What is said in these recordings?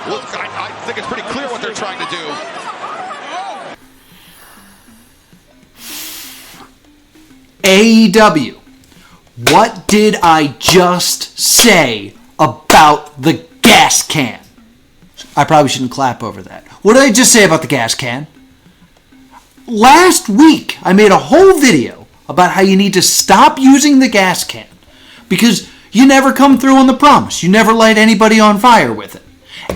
Well, I think it's pretty clear what they're trying to do. AEW, what did I just say about the gas can? I probably shouldn't clap over that. What did I just say about the gas can? Last week, I made a whole video about how you need to stop using the gas can because you never come through on the promise. You never light anybody on fire with it.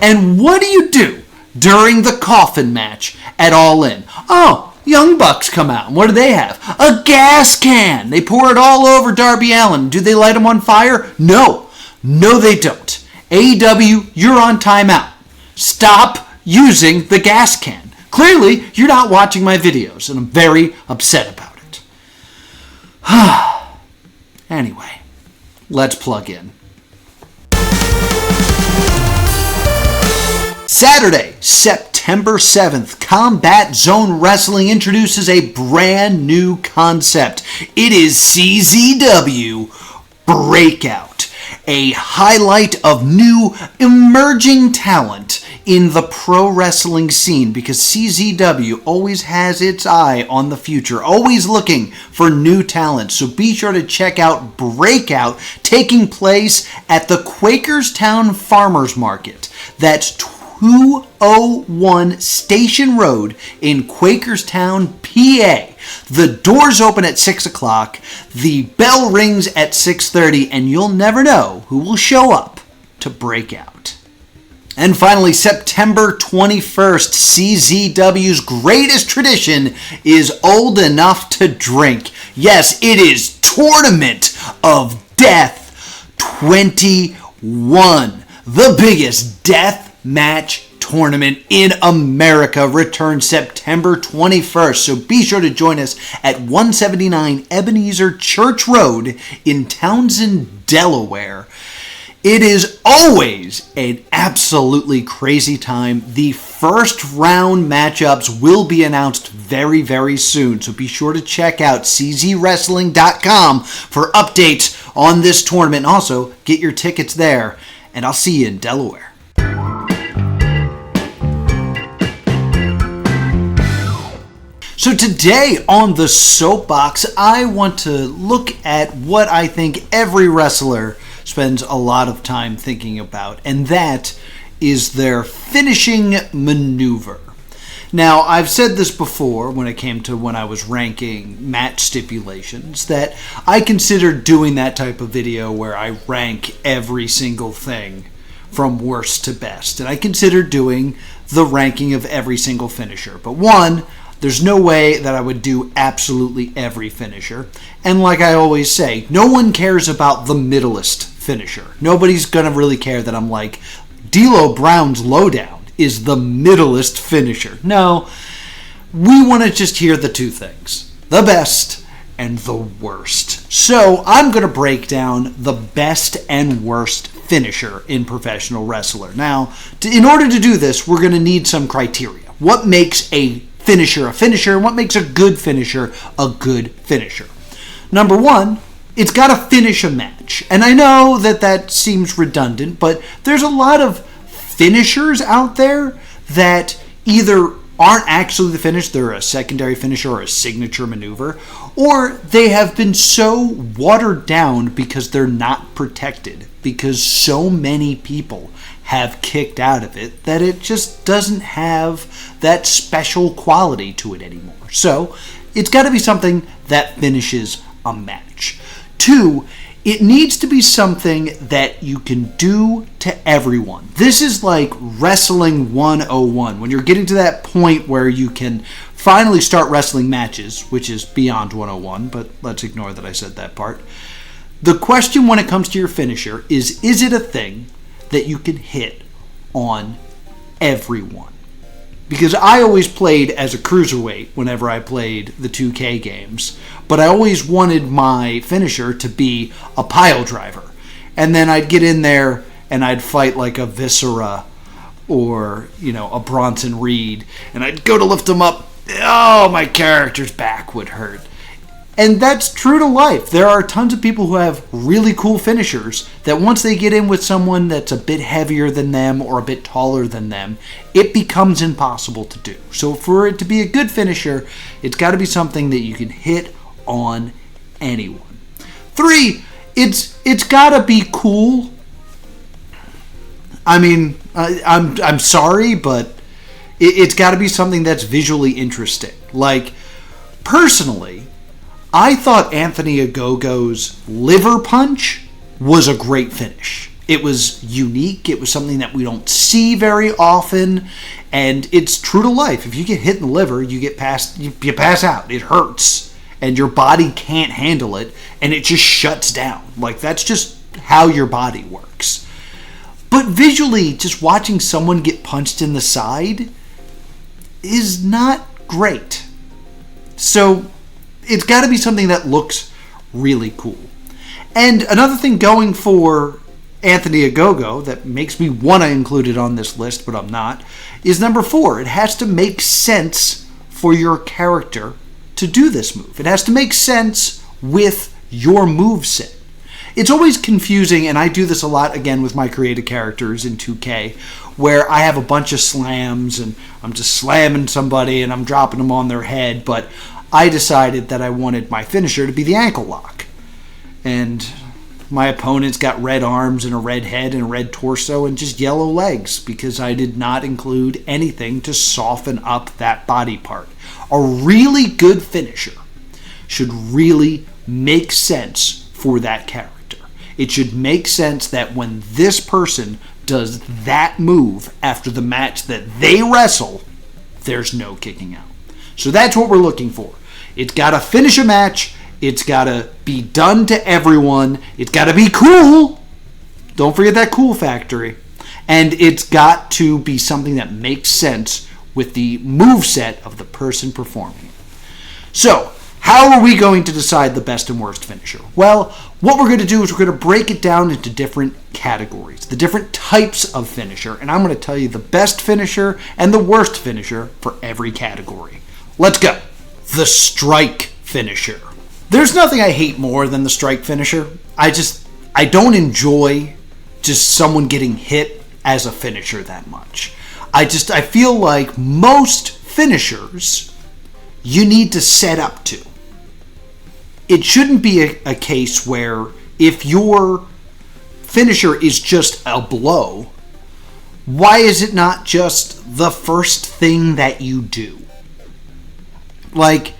And what do during the coffin match at All In? Oh, Young Bucks come out. And what do they have? A gas can. They pour it all over Darby Allin. Do they light him on fire? No. No, they don't. AEW, you're on timeout. Stop using the gas can. Clearly, you're not watching my videos, and I'm very upset about it. Anyway, let's plug in. Saturday, September 7th, Combat Zone Wrestling introduces a brand new concept. It is CZW Breakout, a highlight of new emerging talent in the pro wrestling scene because CZW always has its eye on the future, always looking for new talent. So be sure to check out Breakout, taking place at the Quakerstown Farmers Market. That's 201 Station Road in Quakerstown, PA. The doors open at 6 o'clock, the bell rings at 6:30, and you'll never know who will show up to break out. And finally, September 21st, CZW's greatest tradition is old enough to drink. Yes, it is Tournament of Death 21. The biggest death match tournament in America returns September 21st. So be sure to join us at 179 Ebenezer Church Road in Townsend, Delaware. It is always an absolutely crazy time. The first round matchups will be announced very, very soon. So be sure to check out czwrestling.com for updates on this tournament. And also, get your tickets there. And I'll see you in Delaware. So today on the Soapbox, I want to look at what I think every wrestler spends a lot of time thinking about, and that is their finishing maneuver. Now, I've said this before when it came to when I was ranking match stipulations, that I considered doing that type of video where I rank every single thing from worst to best. And I considered doing the ranking of every single finisher. But one, there's no way that I would do absolutely every finisher. And like I always say, no one cares about the middleist finisher. Nobody's going to really care that I'm like, D'Lo Brown's Lowdown is the middleist finisher. No, we want to just hear the two things, the best and the worst. So I'm going to break down the best and worst finisher in professional wrestler. Now, in order to do this, we're going to need some criteria. What makes a finisher, and what makes a good finisher a good finisher? Number one, it's got to finish a match. And I know that seems redundant, but there's a lot of finishers out there that either aren't actually the finish, they're a secondary finisher or a signature maneuver, or they have been so watered down because they're not protected, because so many people have kicked out of it that it just doesn't have that special quality to it anymore. So it's got to be something that finishes a match. Two, it needs to be something that you can do to everyone. This is like Wrestling 101. When you're getting to that point where you can finally start wrestling matches, which is beyond 101, but let's ignore that I said that part. The question when it comes to your finisher is it a thing that you can hit on everyone? Because I always played as a cruiserweight whenever I played the 2K games, but I always wanted my finisher to be a pile driver. And then I'd get in there and I'd fight like a Viscera or, a Bronson Reed, and I'd go to lift him up. Oh, my character's back would hurt. And that's true to life. There are tons of people who have really cool finishers that once they get in with someone that's a bit heavier than them or a bit taller than them, it becomes impossible to do. So for it to be a good finisher, it's got to be something that you can hit on anyone. 3, it's got to be cool. I mean, I'm sorry, but it's got to be something that's visually interesting. Like, personally, I thought Anthony Ogogo's liver punch was a great finish. It was unique. It was something that we don't see very often, and it's true to life. If you get hit in the liver, you pass out. It hurts, and your body can't handle it, and it just shuts down. Like, that's just how your body works. But visually, just watching someone get punched in the side is not great. So it's got to be something that looks really cool. And another thing going for Anthony Ogogo that makes me want to include it on this list, but I'm not, is number 4. It has to make sense for your character to do this move. It has to make sense with your moveset. It's always confusing, and I do this a lot, again, with my creative characters in 2K, where I have a bunch of slams, and I'm just slamming somebody, and I'm dropping them on their head, but I decided that I wanted my finisher to be the ankle lock. And my opponent's got red arms and a red head and a red torso and just yellow legs because I did not include anything to soften up that body part. A really good finisher should really make sense for that character. It should make sense that when this person does that move after the match that they wrestle, there's no kicking out. So that's what we're looking for. It's got to finish a match. It's got to be done to everyone. It's got to be cool. Don't forget that cool factory. And it's got to be something that makes sense with the moveset of the person performing it. So, how are we going to decide the best and worst finisher? Well, what we're going to do is we're going to break it down into different categories, the different types of finisher, and I'm going to tell you the best finisher and the worst finisher for every category. Let's go. The strike finisher. There's nothing I hate more than the strike finisher. I don't enjoy just someone getting hit as a finisher that much. I feel like most finishers you need to set up to. It shouldn't be a case where if your finisher is just a blow, why is it not just the first thing that you do? Like,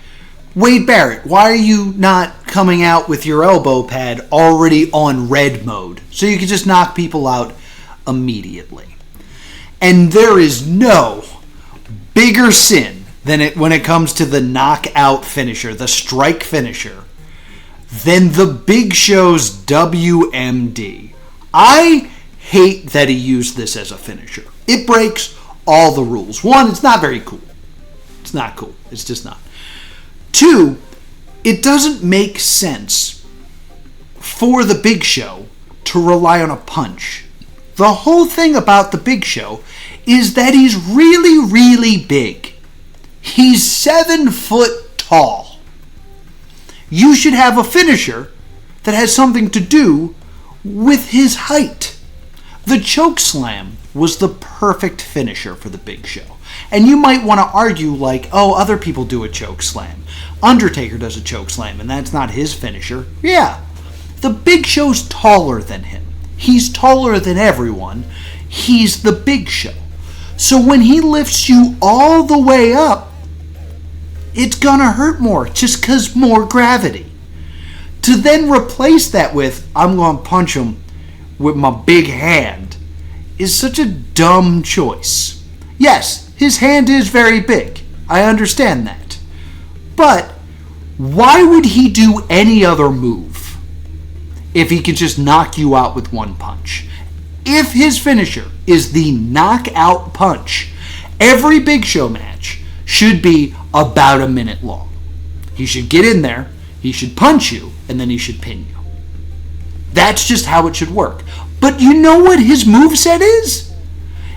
Wade Barrett, why are you not coming out with your elbow pad already on red mode so you can just knock people out immediately? And there is no bigger sin than when it comes to the knockout finisher, the strike finisher, than the Big Show's WMD. I hate that he used this as a finisher. It breaks all the rules. 1, it's not very cool. It's not cool. It's just not. 2, it doesn't make sense for the Big Show to rely on a punch. The whole thing about the Big Show is that he's really, really big. He's 7 foot tall. You should have a finisher that has something to do with his height. The choke slam was the perfect finisher for the Big Show. And you might want to argue like, oh, other people do a choke slam. Undertaker does a choke slam, and that's not his finisher. Yeah, the Big Show's taller than him. He's taller than everyone. He's the Big Show. So when he lifts you all the way up, it's gonna hurt more just because more gravity. To then replace that with, I'm gonna punch him with my big hand, is such a dumb choice. Yes, his hand is very big. I understand that. But why would he do any other move if he could just knock you out with one punch? If his finisher is the knockout punch, every Big Show match should be about a minute long. He should get in there, he should punch you, and then he should pin you. That's just how it should work. But you know what his moveset is?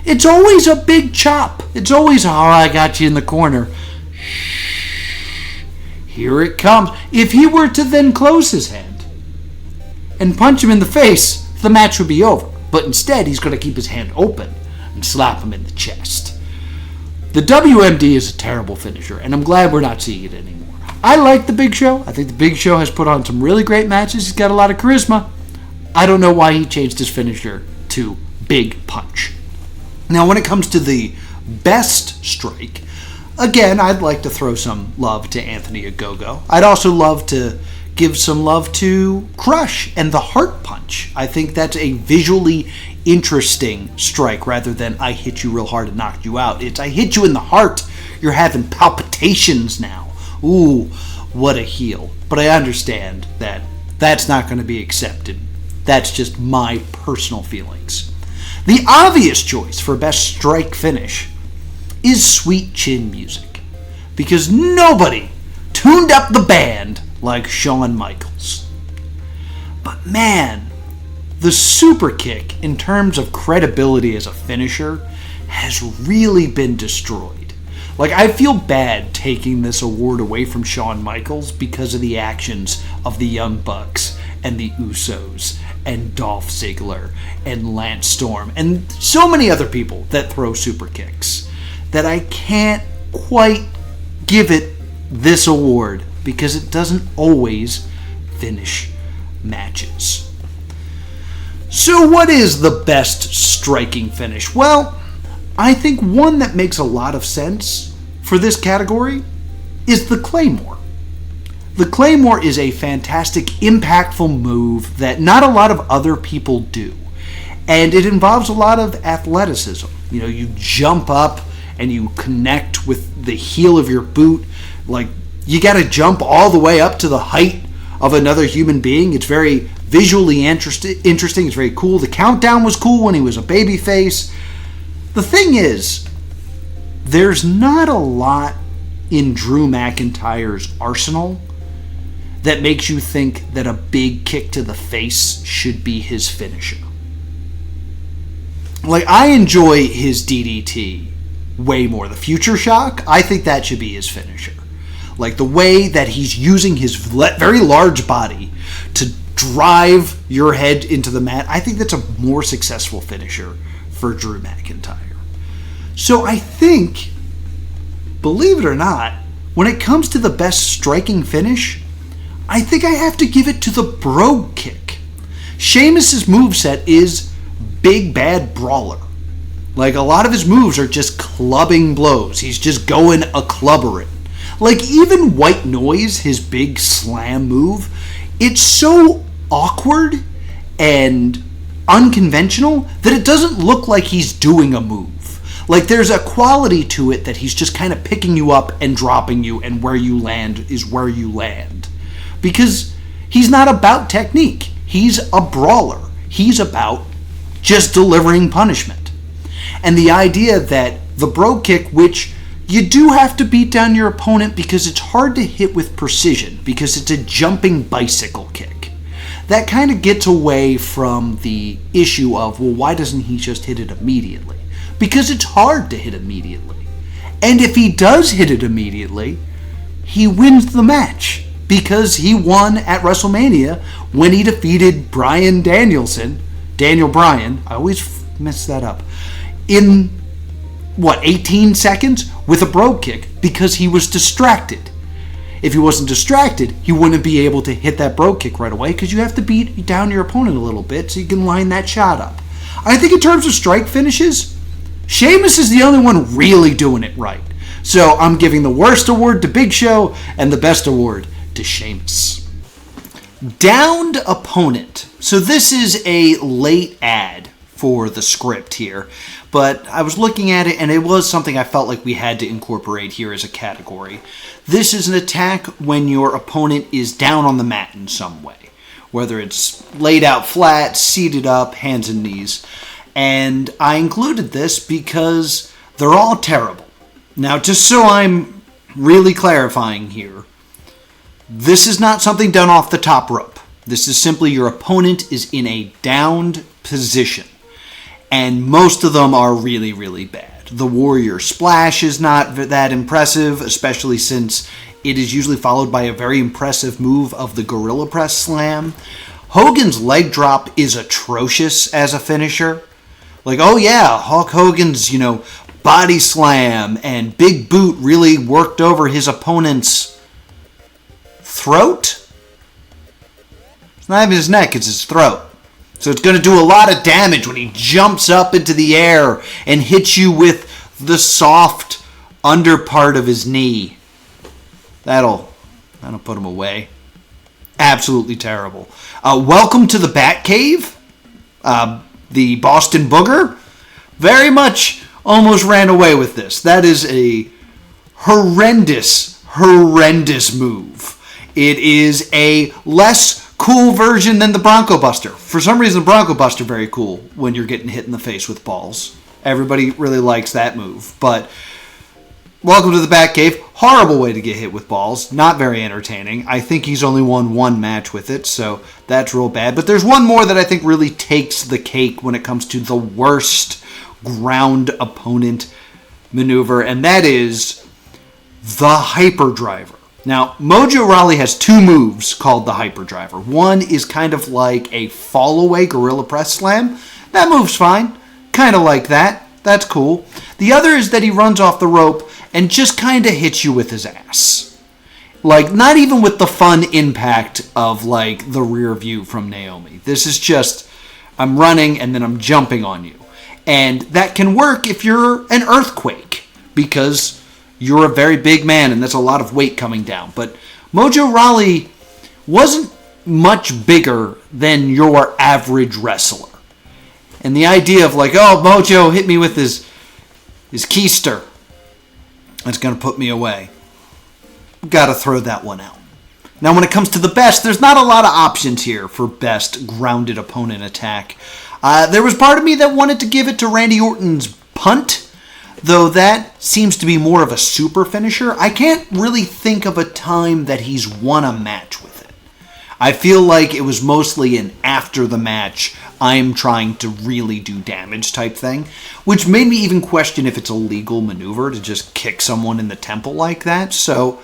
It's always a big chop. It's always, oh, I got you in the corner. Shh. Here it comes. If he were to then close his hand and punch him in the face, the match would be over. But instead, he's going to keep his hand open and slap him in the chest. The WMD is a terrible finisher, and I'm glad we're not seeing it anymore. I like the Big Show. I think the Big Show has put on some really great matches. He's got a lot of charisma. I don't know why he changed his finisher to Big Punch. Now, when it comes to the best strike, again, I'd like to throw some love to Anthony Ogogo. I'd also love to give some love to Crush and the Heart Punch. I think that's a visually interesting strike rather than I hit you real hard and knocked you out. It's I hit you in the heart. You're having palpitations now. Ooh, what a heel. But I understand that that's not going to be accepted. That's just my personal feelings. The obvious choice for best strike finish is Sweet Chin Music, because nobody tuned up the band like Shawn Michaels. But man, the super kick in terms of credibility as a finisher has really been destroyed. Like, I feel bad taking this award away from Shawn Michaels because of the actions of the Young Bucks and the Usos and Dolph Ziggler and Lance Storm and so many other people that throw super kicks, that I can't quite give it this award because it doesn't always finish matches. So what is the best striking finish? Well, I think one that makes a lot of sense for this category is the Claymore. The Claymore is a fantastic, impactful move that not a lot of other people do. And it involves a lot of athleticism. You know, you jump up and you connect with the heel of your boot. Like, you got to jump all the way up to the height of another human being. It's very visually interesting. It's very cool. The countdown was cool when he was a babyface. The thing is, there's not a lot in Drew McIntyre's arsenal that makes you think that a big kick to the face should be his finisher. Like, I enjoy his DDT way more. The Future Shock, I think that should be his finisher. Like, the way that he's using his very large body to drive your head into the mat, I think that's a more successful finisher for Drew McIntyre. So I think, believe it or not, when it comes to the best striking finish, I think I have to give it to the Brogue Kick. Sheamus's moveset is Big Bad Brawler. Like, a lot of his moves are just clubbing blows. He's just going a clubbering. Like, even White Noise, his big slam move, it's so awkward and unconventional that it doesn't look like he's doing a move. Like, there's a quality to it that he's just kind of picking you up and dropping you, and where you land is where you land. Because he's not about technique. He's a brawler. He's about just delivering punishment. And the idea that the Brogue Kick, which you do have to beat down your opponent because it's hard to hit with precision, because it's a jumping bicycle kick, that kind of gets away from the issue of, well, why doesn't he just hit it immediately? Because it's hard to hit immediately. And if he does hit it immediately, he wins the match. Because he won at WrestleMania when he defeated Daniel Bryan, I always mess that up, in, 18 seconds with a Brogue Kick, because he was distracted. If he wasn't distracted, he wouldn't be able to hit that Brogue Kick right away, because you have to beat down your opponent a little bit so you can line that shot up. I think in terms of strike finishes, Sheamus is the only one really doing it right. So I'm giving the worst award to Big Show and the best award to Sheamus. Downed opponent. So this is a late ad for the script here, but I was looking at it and it was something I felt like we had to incorporate here as a category. This is an attack when your opponent is down on the mat in some way, whether it's laid out flat, seated up, hands and knees. And I included this because they're all terrible. Now, just so I'm really clarifying here, this is not something done off the top rope. This is simply your opponent is in a downed position. And most of them are really, really bad. The Warrior Splash is not that impressive, especially since it is usually followed by a very impressive move of the Gorilla Press Slam. Hogan's leg drop is atrocious as a finisher. Like, oh yeah, Hulk Hogan's, body slam and big boot really worked over his opponent's throat. It's not even his neck, it's his throat. So it's going to do a lot of damage when he jumps up into the air and hits you with the soft under part of his knee. That'll put him away. Absolutely terrible. Welcome to the Batcave. The Boston Booger very much almost ran away with this. That is a horrendous move. It is a less cool version than the Bronco Buster. For some reason, the Bronco Buster very cool when you're getting hit in the face with balls. Everybody really likes that move. But welcome to the Batcave. Horrible way to get hit with balls. Not very entertaining. I think he's only won one match with it, so that's real bad. But there's one more that I think really takes the cake when it comes to the worst ground opponent maneuver, and that is the Hyperdriver. Now, Mojo Rawley has two moves called the Hyperdriver. One is kind of like a fall-away Gorilla Press Slam. That move's fine. Kind of like that. That's cool. The other is that he runs off the rope and just kind of hits you with his ass. Like, not even with the fun impact of, like, the rear view from Naomi. This is just, I'm running and then I'm jumping on you. And that can work if you're an earthquake, because you're a very big man and that's a lot of weight coming down. But Mojo Rawley wasn't much bigger than your average wrestler. And the idea of like, oh, Mojo hit me with his keister, that's going to put me away. Got to throw that one out. Now, when it comes to the best, there's not a lot of options here for best grounded opponent attack. There was part of me that wanted to give it to Randy Orton's punt, though that seems to be more of a super finisher. I can't really think of a time that he's won a match with it. I feel like it was mostly an after the match, I'm trying to really do damage type thing, which made me even question if it's a legal maneuver to just kick someone in the temple like that. So,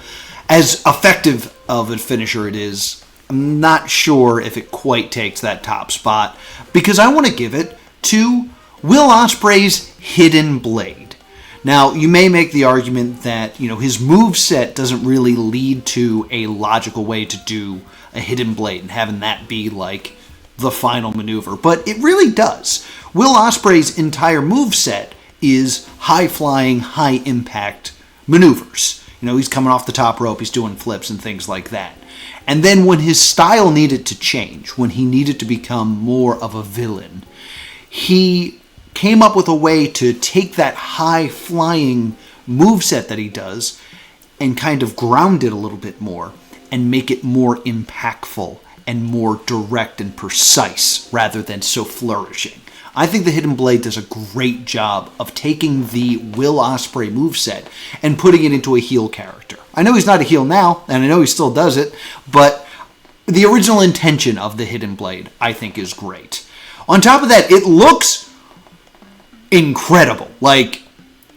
as effective of a finisher it is, I'm not sure if it quite takes that top spot, because I want to give it to Will Ospreay's Hidden Blade. Now, you may make the argument that, his moveset doesn't really lead to a logical way to do a Hidden Blade and having that be like the final maneuver, but it really does. Will Ospreay's entire moveset is high-flying, high-impact maneuvers. He's coming off the top rope, he's doing flips and things like that. And then when his style needed to change, when he needed to become more of a villain, he came up with a way to take that high-flying moveset that he does and kind of ground it a little bit more and make it more impactful and more direct and precise rather than so flourishing. I think the Hidden Blade does a great job of taking the Will Ospreay moveset and putting it into a heel character. I know he's not a heel now, and I know he still does it, but the original intention of the Hidden Blade, I think, is great. On top of that, it looks incredible. Like,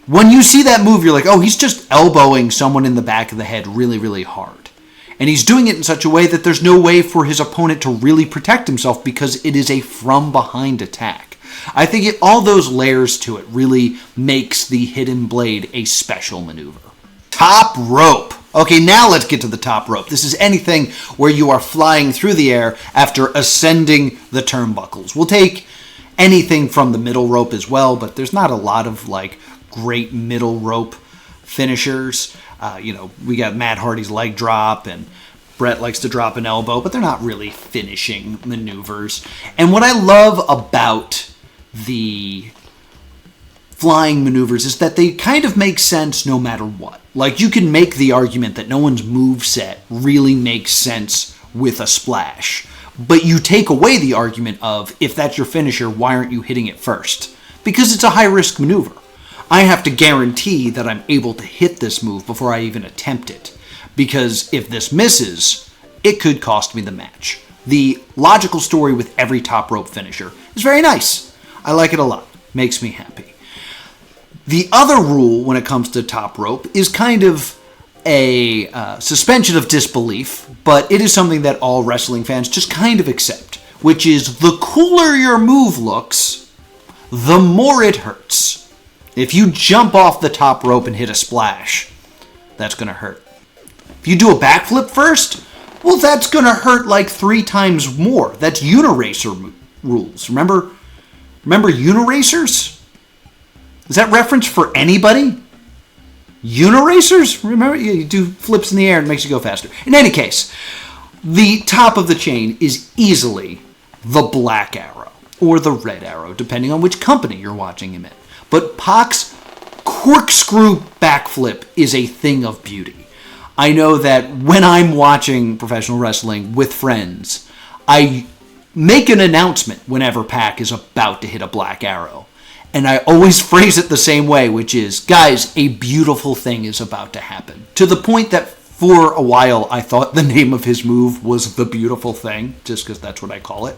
when you see that move, you're like, oh, he's just elbowing someone in the back of the head really, really hard. And he's doing it in such a way that there's no way for his opponent to really protect himself because it is a from-behind attack. I think all those layers to it really makes the Hidden Blade a special maneuver. Top rope. Okay, now let's get to the top rope. This is anything where you are flying through the air after ascending the turnbuckles. We'll take anything from the middle rope as well, but there's not a lot of great middle rope finishers. We got Matt Hardy's leg drop, and Brett likes to drop an elbow, but they're not really finishing maneuvers. And what I love about the flying maneuvers is that they kind of make sense no matter what. Like, you can make the argument that no one's moveset really makes sense with a splash. But you take away the argument of, if that's your finisher, why aren't you hitting it first? Because it's a high-risk maneuver. I have to guarantee that I'm able to hit this move before I even attempt it. Because if this misses, it could cost me the match. The logical story with every top rope finisher is very nice. I like it a lot. Makes me happy. The other rule when it comes to top rope is kind of a suspension of disbelief, but it is something that all wrestling fans just kind of accept, which is the cooler your move looks, the more it hurts. If you jump off the top rope and hit a splash, that's going to hurt. If you do a backflip first, well, that's going to hurt like 3 times more. That's Uniracer rules. Remember Uniracers? Is that reference for anybody? Uniracers? Remember, you do flips in the air and it makes you go faster. In any case, the top of the chain is easily the Black Arrow or the Red Arrow, depending on which company you're watching him in. But Pac's corkscrew backflip is a thing of beauty. I know that when I'm watching professional wrestling with friends, I make an announcement whenever Pac is about to hit a Black Arrow. And I always phrase it the same way, which is, guys, a beautiful thing is about to happen. To the point that for a while I thought the name of his move was The Beautiful Thing, just because that's what I call it.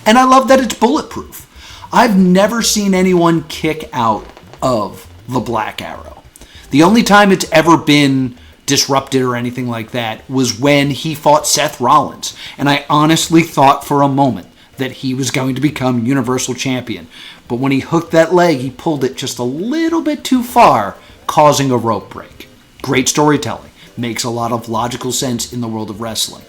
And I love that it's bulletproof. I've never seen anyone kick out of the Black Arrow. The only time it's ever been disrupted or anything like that was when he fought Seth Rollins. And I honestly thought for a moment that he was going to become Universal Champion. But when he hooked that leg, he pulled it just a little bit too far, causing a rope break. Great storytelling. Makes a lot of logical sense in the world of wrestling.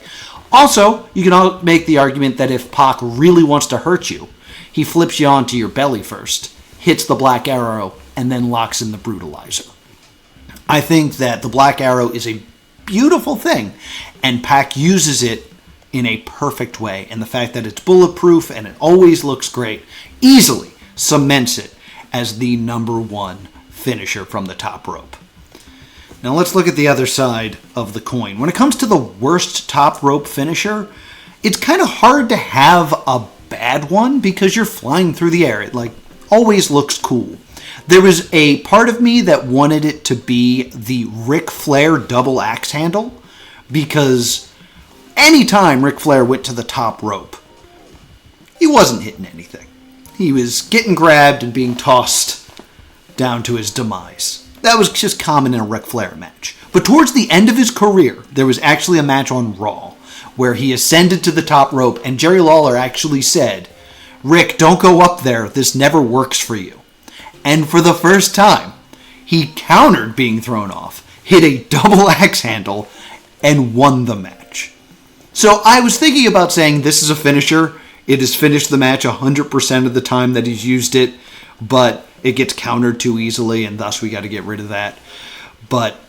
Also, you can all make the argument that if Pac really wants to hurt you, he flips you onto your belly first, hits the Black Arrow, and then locks in the Brutalizer. I think that the Black Arrow is a beautiful thing, and Pac uses it in a perfect way. And the fact that it's bulletproof and it always looks great easily cements it as the #1 finisher from the top rope. Now let's look at the other side of the coin. When it comes to the worst top rope finisher, it's kind of hard to have a bad one because you're flying through the air. It always looks cool. There was a part of me that wanted it to be the Ric Flair double axe handle, because anytime Ric Flair went to the top rope, he wasn't hitting anything. He was getting grabbed and being tossed down to his demise. That was just common in a Ric Flair match. But towards the end of his career, there was actually a match on Raw where he ascended to the top rope and Jerry Lawler actually said, "Rick, don't go up there. This never works for you." And for the first time, he countered being thrown off, hit a double axe handle, and won the match. So I was thinking about saying this is a finisher. It has finished the match 100% of the time that he's used it, but it gets countered too easily, and thus we got to get rid of that. But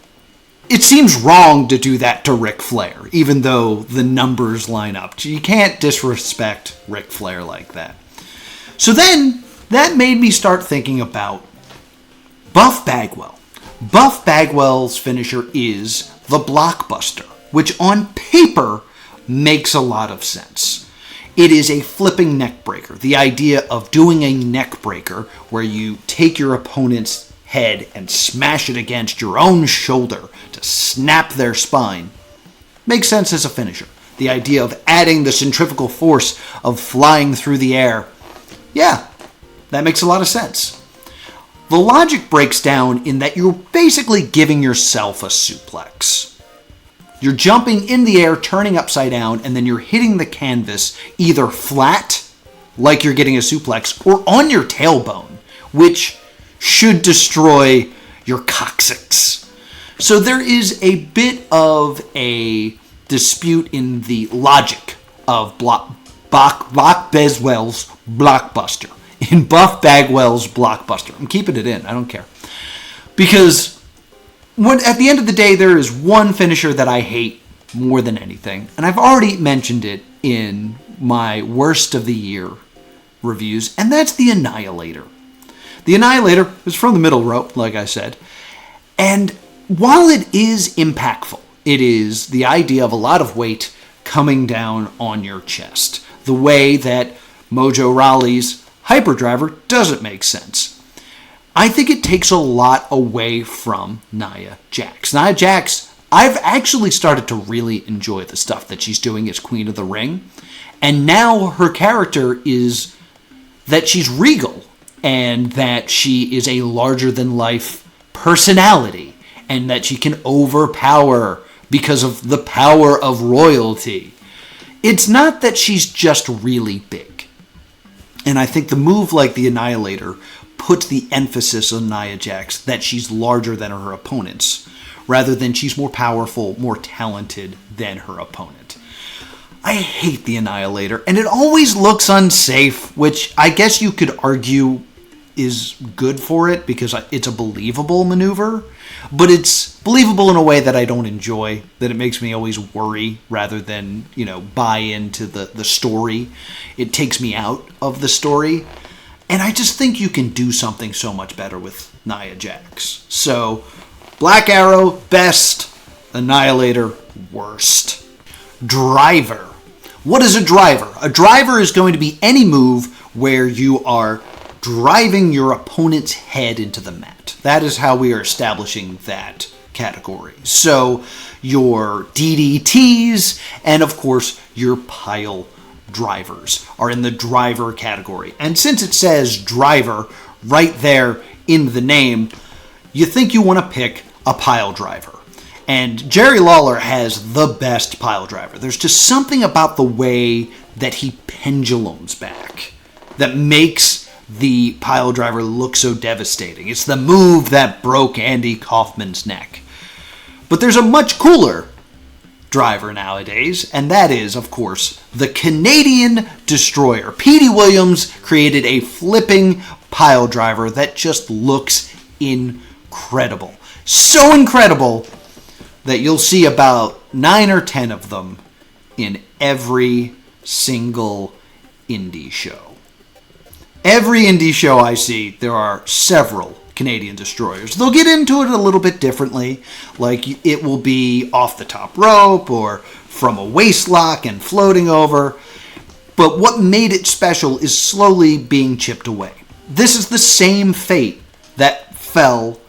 it seems wrong to do that to Ric Flair, even though the numbers line up. You can't disrespect Ric Flair like that. So then, that made me start thinking about Buff Bagwell. Buff Bagwell's finisher is the Blockbuster, which on paper makes a lot of sense. It is a flipping neck breaker. The idea of doing a neck breaker where you take your opponent's head and smash it against your own shoulder to snap their spine makes sense as a finisher. The idea of adding the centrifugal force of flying through the air, yeah, that makes a lot of sense. The logic breaks down in that you're basically giving yourself a suplex. You're jumping in the air, turning upside down, and then you're hitting the canvas either flat, like you're getting a suplex, or on your tailbone, which should destroy your coccyx. So there is a bit of a dispute in the logic of Buff Bagwell's Blockbuster. In Buff Bagwell's Blockbuster. I'm keeping it in. I don't care. Because at the end of the day, there is one finisher that I hate more than anything. And I've already mentioned it in my worst of the year reviews. And that's the Annihilator. The Annihilator is from the middle rope, like I said. And while it is impactful, it is the idea of a lot of weight coming down on your chest. The way that Mojo Rawley's Hyperdriver doesn't make sense. I think it takes a lot away from Nia Jax. Nia Jax, I've actually started to really enjoy the stuff that she's doing as Queen of the Ring. And now her character is that she's regal and that she is a larger-than-life personality. and that she can overpower because of the power of royalty. It's not that she's just really big. And I think the move like the Annihilator puts the emphasis on Nia Jax that she's larger than her opponents, rather than she's more powerful, more talented than her opponent. I hate the Annihilator, and it always looks unsafe, which I guess you could argue is good for it because it's a believable maneuver, but it's believable in a way that I don't enjoy, that it makes me always worry rather than, buy into the story. It takes me out of the story, and I just think you can do something so much better with Nia Jax. So, Black Arrow, best. Annihilator, worst. Driver. What is a driver? A driver is going to be any move where you are driving your opponent's head into the mat. That is how we are establishing that category. So your DDTs and, of course, your pile drivers are in the driver category. And since it says driver right there in the name, you think you want to pick a pile driver. And Jerry Lawler has the best pile driver. There's just something about the way that he pendulums back that makes the pile driver look so devastating. It's the move that broke Andy Kaufman's neck. But there's a much cooler driver nowadays, and that is, of course, the Canadian Destroyer. Petey Williams created a flipping pile driver that just looks incredible. So incredible that you'll see about 9 or 10 of them in every single indie show. Every indie show I see, there are several Canadian Destroyers. They'll get into it a little bit differently, like it will be off the top rope or from a waist lock and floating over, but what made it special is slowly being chipped away. This is the same fate that fell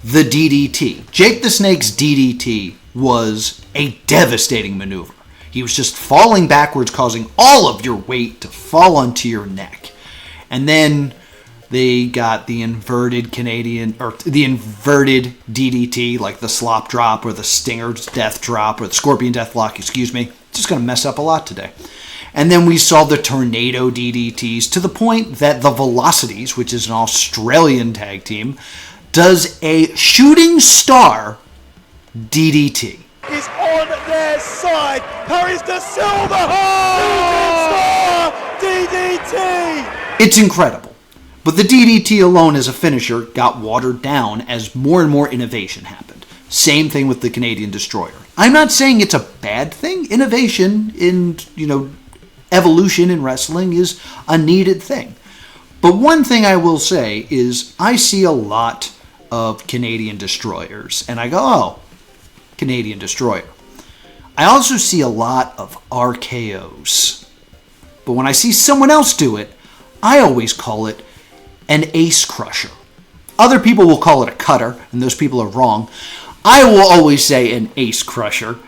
the DDT. Jake the Snake's DDT was a devastating maneuver. He was just falling backwards, causing all of your weight to fall onto your neck. And then they got the inverted the inverted DDT, like the slop drop or the Stinger's death drop or the Scorpion death lock, excuse me. Just going to mess up a lot today. And then we saw the Tornado DDTs to the point that the Velocities, which is an Australian tag team, does a shooting star DDT. Is on their side. Carries the silver. Shooting star DDT. It's incredible. But the DDT alone as a finisher got watered down as more and more innovation happened. Same thing with the Canadian Destroyer. I'm not saying it's a bad thing. Innovation in, evolution in wrestling is a needed thing. But one thing I will say is I see a lot of Canadian Destroyers, and I go, oh, Canadian Destroyer. I also see a lot of RKOs. But when I see someone else do it, I always call it an ace crusher. Other people will call it a cutter, and those people are wrong. I will always say an ace crusher,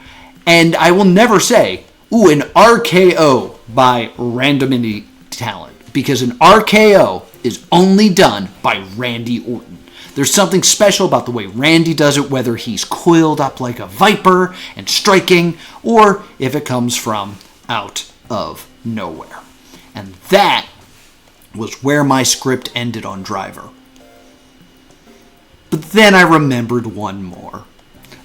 and I will never say, ooh, an RKO by random indie talent, because an RKO is only done by Randy Orton. There's something special about the way Randy does it, whether he's coiled up like a viper and striking, or if it comes from out of nowhere. And that was where my script ended on Driver. But then I remembered one more.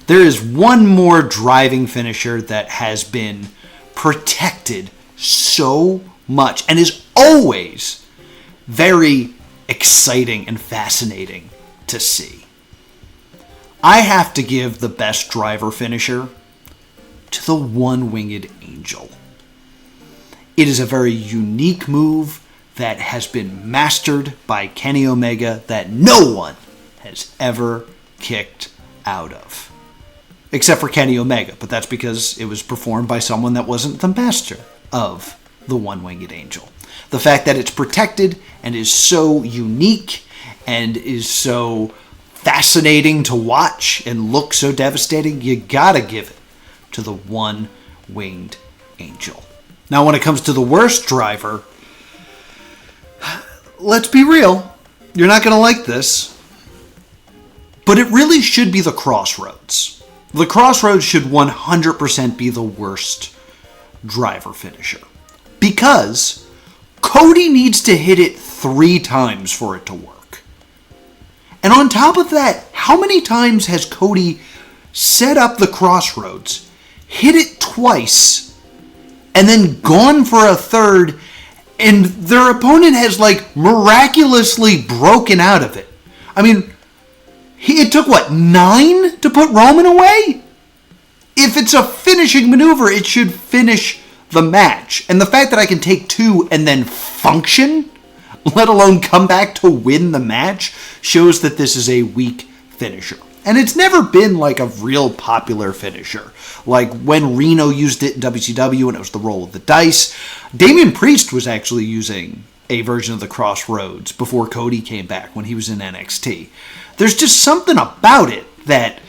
There is one more driving finisher that has been protected so much and is always very exciting and fascinating to see. I have to give the best driver finisher to the One-Winged Angel. It is a very unique move that has been mastered by Kenny Omega that no one has ever kicked out of. Except for Kenny Omega, but that's because it was performed by someone that wasn't the master of the One-Winged Angel. The fact that it's protected and is so unique and is so fascinating to watch and look so devastating, you gotta give it to the One-Winged Angel. Now, when it comes to the worst driver, let's be real, you're not gonna like this, But it really should be the Crossroads. The Crossroads should 100% be the worst driver finisher. Because Cody needs to hit it 3 times for it to work. And on top of that, how many times has Cody set up the Crossroads, hit it twice, and then gone for a third, and their opponent has like miraculously broken out of it? I mean, it took, 9 to put Roman away? If it's a finishing maneuver, it should finish the match. And the fact that I can take 2 and then function, let alone come back to win the match, shows that this is a weak finisher. And it's never been like a real popular finisher. Like when Reno used it in WCW and it was the roll of the dice. Damian Priest was actually using a version of the Crossroads before Cody came back when he was in NXT. There's just something about it that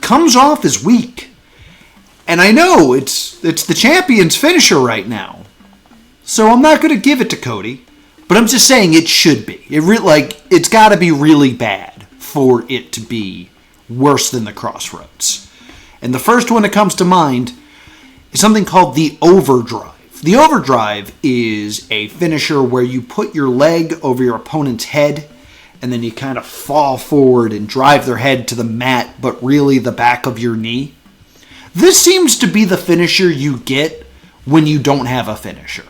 comes off as weak. And I know it's the champion's finisher right now. So I'm not going to give it to Cody. But I'm just saying it should be. It's got to be really bad for it to be worse than the Crossroads. And the first one that comes to mind is something called the Overdrive. The Overdrive is a finisher where you put your leg over your opponent's head and then you kind of fall forward and drive their head to the mat, but really the back of your knee. This seems to be the finisher you get when you don't have a finisher.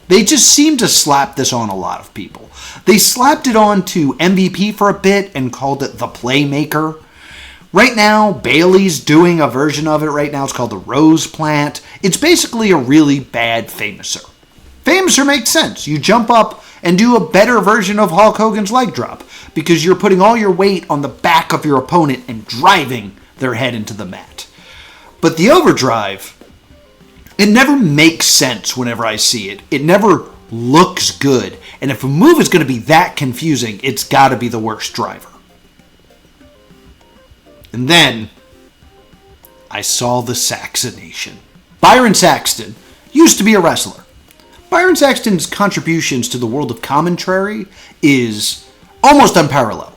They just seem to slap this on a lot of people. They slapped it on to MVP for a bit and called it the Playmaker. Right now, Bayley's doing a version of it right now. It's called the Rose Plant. It's basically a really bad Famouser. Famouser makes sense. You jump up and do a better version of Hulk Hogan's leg drop because you're putting all your weight on the back of your opponent and driving their head into the mat. But the Overdrive, it never makes sense whenever I see it. It never looks good. And if a move is going to be that confusing, it's got to be the worst driver. And then I saw the Saxonation. Byron Saxton used to be a wrestler. Byron Saxton's contributions to the world of commentary is almost unparalleled.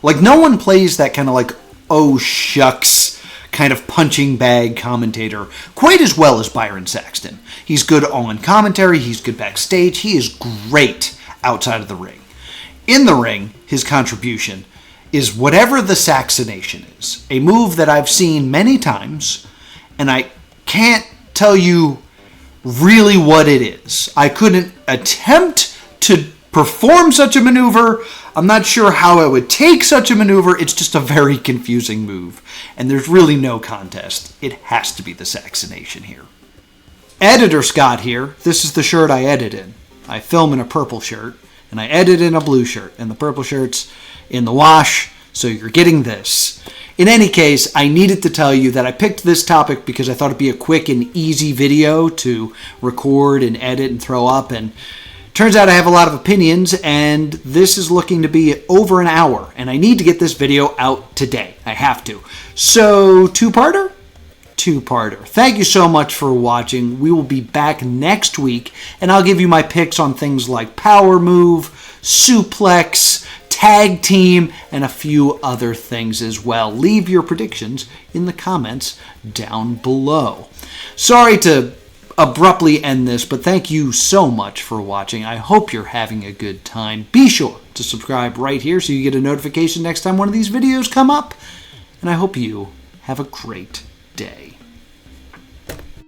Like, no one plays that kind of like, oh shucks, kind of punching bag commentator quite as well as Byron Saxton. He's good on commentary, he's good backstage, he is great outside of the ring. In the ring, his contribution is whatever the Saxonation is. A move that I've seen many times, and I can't tell you really what it is. I couldn't attempt to perform such a maneuver. I'm not sure how I would take such a maneuver. It's just a very confusing move. And there's really no contest. It has to be the Saxonation here. Editor Scott here. This is the shirt I edit in. I film in a purple shirt, and I edit in a blue shirt. And the purple shirt's in the wash, so you're getting this. In any case, I needed to tell you that I picked this topic because I thought it'd be a quick and easy video to record and edit and throw up, and turns out I have a lot of opinions, and this is looking to be over an hour, and I need to get this video out today. I have to. So, two-parter? Two-parter. Thank you so much for watching. We will be back next week, and I'll give you my picks on things like Power Move, Suplex, Tag Team, and a few other things as well. Leave your predictions in the comments down below. Sorry to abruptly end this, but thank you so much for watching. I hope you're having a good time. Be sure to subscribe right here so you get a notification next time one of these videos come up. And I hope you have a great day.